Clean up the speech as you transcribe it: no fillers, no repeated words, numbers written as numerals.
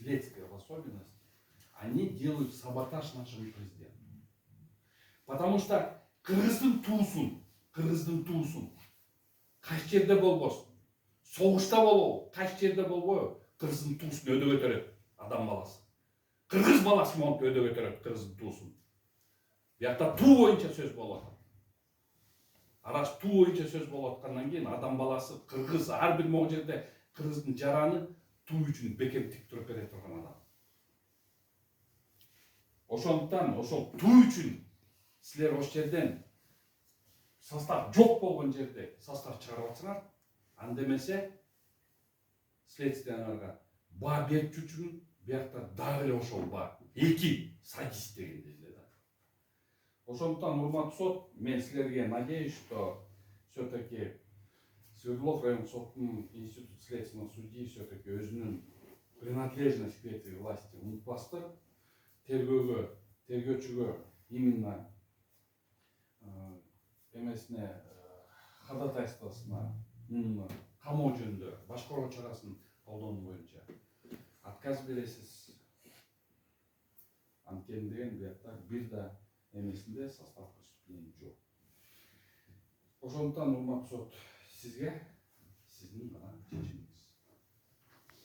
следствия в особенности, они делают саботаж нашему президенту. Потому что кыргыздын туусун кайсы жерде болбосун, согушта болобу, кайсы жерде болбойбу, кыргыздын туусун өдө көтөрөт адам баласы. Кыргыз баласы монтип өдө көтөрөт кыргыздын туусун. Биякта туу боюнча сөз болуп атат. Араш туу боюнча сөз болуп аткандан кийин адам баласы кыргыз ар бир могу жерде кыргыздын жараны туу үчүн бекем тик туруп бере турган адам. Ошондуктан ошол туу үчүн силер ошол жерден состав жок болгон жерде состав чыгарып атсаңар, анда эмесе следствияларга баа берип жүрчүмүн, биякта дагы эле ошол баа. Эки садист дегенде эле да. Ошондуктан урматтуу сот, мен силерге надеюсь, что все-таки Свердлов райондук соттун институт следственного судьи все-таки өзүнүн принадлежность к этой власти унутпастыр. Тергөөчүгө именно эмесине ходатайствосуна камоо жөнүндө башкаруу чарасын колдонуу боюнча отказ бересиз. Анткени деген биякта бир да эмесинде состав преступления жок. Ошондуктан урматтуу сот, сизге сиздин гана чечим.